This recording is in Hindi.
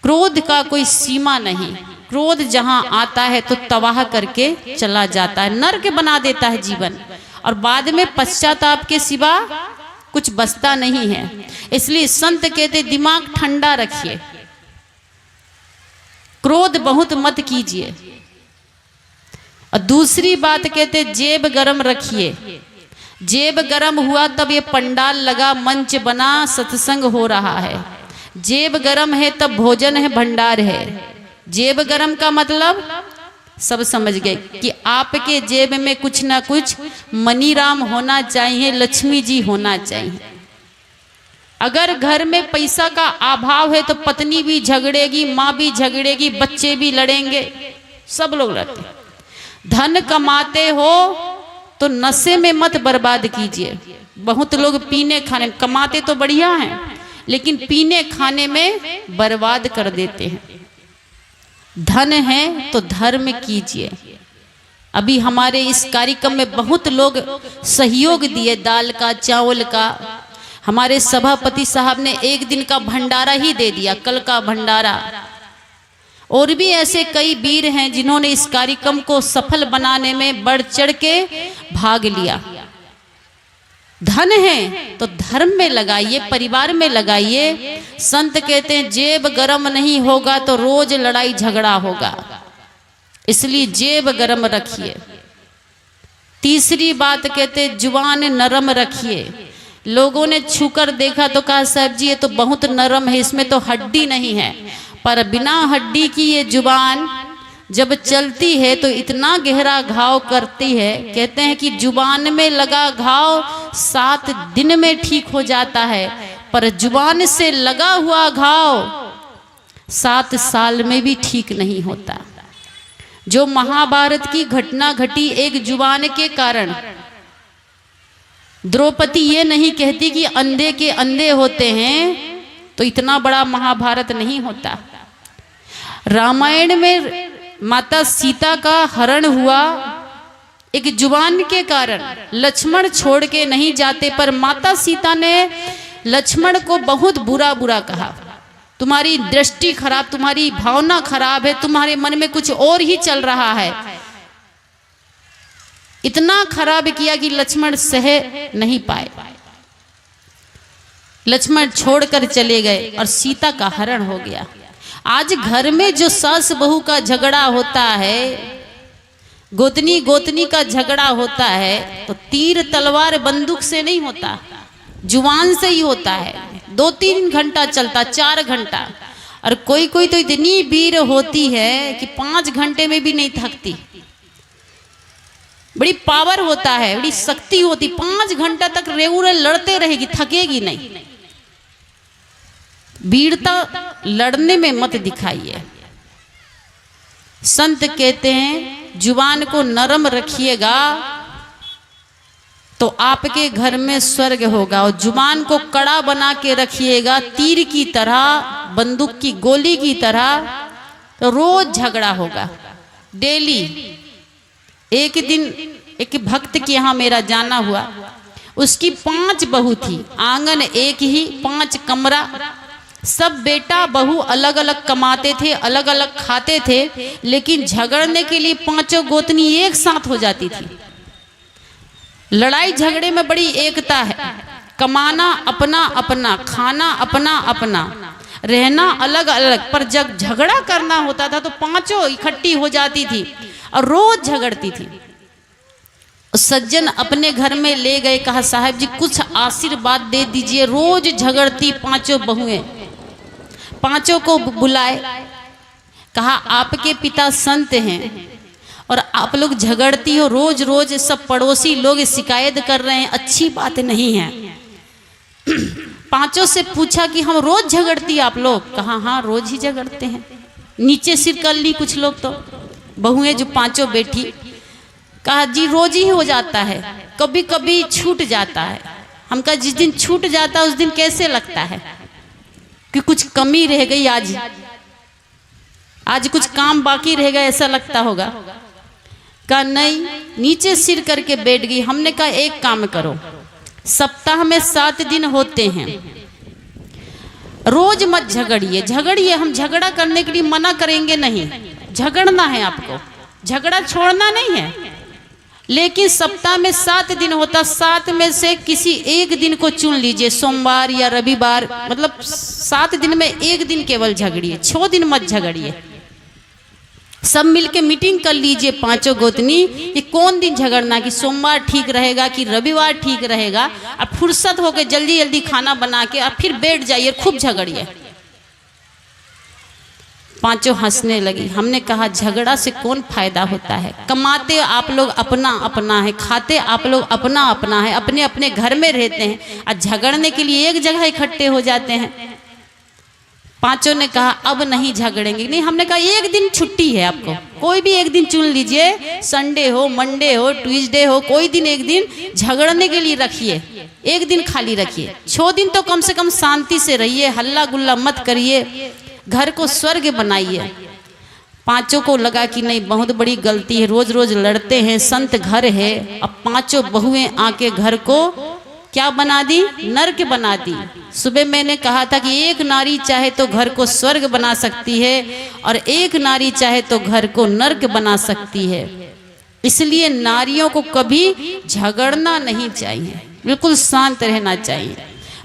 क्रोध का कोई सीमा नहीं। क्रोध जहां आता है तो तबाह करके चला जाता है, नरक बना देता है जीवन, और बाद में पश्चाताप के सिवा कुछ बचता नहीं है। इसलिए संत कहते दिमाग ठंडा रखिए, क्रोध बहुत मत कीजिए। और दूसरी बात कहते जेब गरम रखिए। जेब गरम हुआ तब ये पंडाल लगा, मंच बना, सत्संग हो रहा है। जेब गरम है तब भोजन है, भंडार है। जेब गरम का मतलब सब समझ गए कि आपके जेब में कुछ ना कुछ मनीराम होना चाहिए, लक्ष्मी जी होना चाहिए। अगर घर में पैसा का अभाव है तो पत्नी भी झगड़ेगी, माँ भी झगड़ेगी, बच्चे भी लड़ेंगे, सब लोग लड़ते हैं। धन कमाते हो तो नशे में मत बर्बाद कीजिए। बहुत लोग पीने खाने, कमाते तो बढ़िया हैं लेकिन पीने खाने में बर्बाद कर देते हैं। धन है तो धर्म कीजिए। अभी हमारे इस कार्यक्रम में बहुत लोग सहयोग दिए, दाल का, चावल का। हमारे सभापति साहब ने एक दिन का भंडारा ही दे दिया, कल का भंडारा। और भी ऐसे कई वीर हैं जिन्होंने इस कार्यक्रम को सफल बनाने में बढ़ चढ़ के भाग लिया। धन है तो धर्म में लगाइए, परिवार में लगाइए। संत कहते हैं जेब गरम नहीं होगा तो रोज लड़ाई झगड़ा होगा, इसलिए जेब गरम रखिए। तीसरी बात कहते जुबान नरम रखिए। लोगों ने छूकर देखा तो कहा साहब जी ये तो बहुत नरम है, इसमें तो हड्डी नहीं है। पर बिना हड्डी की ये जुबान जब चलती है तो इतना गहरा घाव करती है। कहते हैं कि जुबान में लगा घाव 7 दिन में ठीक हो जाता है, पर जुबान से लगा हुआ घाव 7 साल में भी ठीक नहीं होता। जो महाभारत की घटना घटी एक जुबान के कारण। द्रौपदी ये नहीं कहती कि अंधे के अंधे होते हैं तो इतना बड़ा महाभारत नहीं होता। रामायण में माता सीता का हरण हुआ एक जुबान के कारण। लक्ष्मण छोड़ के नहीं जाते, पर माता सीता ने लक्ष्मण को बहुत बुरा बुरा कहा, तुम्हारी दृष्टि खराब, तुम्हारी भावना खराब है, तुम्हारे मन में कुछ और ही चल रहा है। इतना खराब किया कि लक्ष्मण सह नहीं पाए। लक्ष्मण छोड़कर चले गए और सीता का हरण हो गया। आज घर में जो सास बहू का झगड़ा होता है, गोतनी गोतनी का झगड़ा होता है, तो तीर तलवार बंदूक से नहीं होता, जुबान से ही होता है। 2-3 घंटा चलता, 4 घंटा। और कोई कोई तो इतनी वीर होती है कि 5 घंटे में भी नहीं थकती। बड़ी पावर होता है, बड़ी शक्ति होती, 5 घंटा तक रेगुलर लड़ते रहेगी, थकेगी नहीं। वीरता लड़ने में मत दिखाइए। संत कहते हैं जुबान को नरम रखिएगा तो आपके घर में स्वर्ग होगा, और जुबान को कड़ा बना के रखिएगा तीर की तरह, बंदूक की गोली की तरह, तो रोज झगड़ा होगा, डेली। एक दिन एक भक्त के यहाँ मेरा जाना हुआ, उसकी 5 बहू थी, आंगन एक ही, 5 कमरा, सब बेटा बहू अलग अलग कमाते थे, अलग अलग खाते थे, लेकिन झगड़ने के लिए 5 गोतनी एक साथ हो जाती थी। लड़ाई झगड़े में बड़ी एकता है, कमाना अपना अपना, खाना अपना अपना, रहना अलग अलग, पर जब झगड़ा करना होता था तो 5 इकट्ठी हो जाती थी और रोज झगड़ती थी। सज्जन अपने घर में ले गए, कहा साहब जी कुछ आशीर्वाद दे दीजिए, रोज झगड़ती 5 बहुएं। 5 को बुलाए, कहा आपके पिता संत हैं और आप लोग झगड़ती हो रोज रोज, सब पड़ोसी लोग शिकायत कर रहे हैं, अच्छी बात नहीं है। 5 से पूछा कि हम रोज झगड़ती आप लोग? कहा हाँ रोज ही झगड़ते हैं। नीचे सिर कर ली कुछ लोग, तो बहुएं जो 5 बैठी, कहा जी रोज ही हो जाता है, कभी कभी छूट जाता है। हम कहा जिस दिन छूट जाता है उस दिन कैसे लगता है कि कुछ कमी रह गई, आज कुछ काम बाकी रह गया, ऐसा लगता होगा। कहा नहीं, नीचे सिर करके बैठ गई। हमने कहा एक काम करो, सप्ताह में 7 दिन होते हैं, रोज मत झगड़िए, झगड़िए, हम झगड़ा करने के लिए मना करेंगे नहीं, झगड़ना है आपको, झगड़ा छोड़ना नहीं है। लेकिन सप्ताह में 7 दिन होता, 7 में से किसी एक दिन को चुन लीजिए, सोमवार या रविवार, मतलब 7 दिन में एक दिन केवल झगड़िए, 6 दिन मत झगड़िए। सब मिलके मीटिंग कर लीजिए पांचों गोतनी कि कौन दिन झगड़ना, कि सोमवार ठीक रहेगा कि रविवार ठीक रहेगा, और फुर्सत होकर जल्दी जल्दी खाना बना के और फिर बैठ जाइए, खूब झगड़िए। पांचों हंसने लगी। हमने कहा झगड़ा से कौन फायदा होता है, कमाते आप लोग अपना अपना है, खाते आप लोग अपना अपना है, अपने अपने घर में रहते हैं, और झगड़ने के लिए एक जगह इकट्ठे हो जाते हैं। पांचों ने कहा अब नहीं झगड़ेंगे। नहीं, हमने कहा एक दिन छुट्टी है आपको, कोई भी एक दिन चुन लीजिए, संडे हो, मंडे हो, ट्यूसडे हो, कोई दिन एक दिन झगड़ने के लिए रखिए, एक दिन खाली रखिए। 6 दिन तो कम से कम शांति से रहिए, हल्ला गुल्ला मत करिए, घर को स्वर्ग बनाइए। पांचों को लगा कि नहीं, बहुत बड़ी गलती है, रोज रोज लड़ते हैं, संत घर है। अब पांचों बहुएं आके घर को क्या बना दी, नर्क बना दी। सुबह मैंने कहा था कि एक नारी चाहे तो घर को स्वर्ग बना सकती है, और एक नारी चाहे तो घर को नर्क बना सकती है। इसलिए नारियों को कभी झगड़ना नहीं चाहिए, बिल्कुल शांत रहना चाहिए।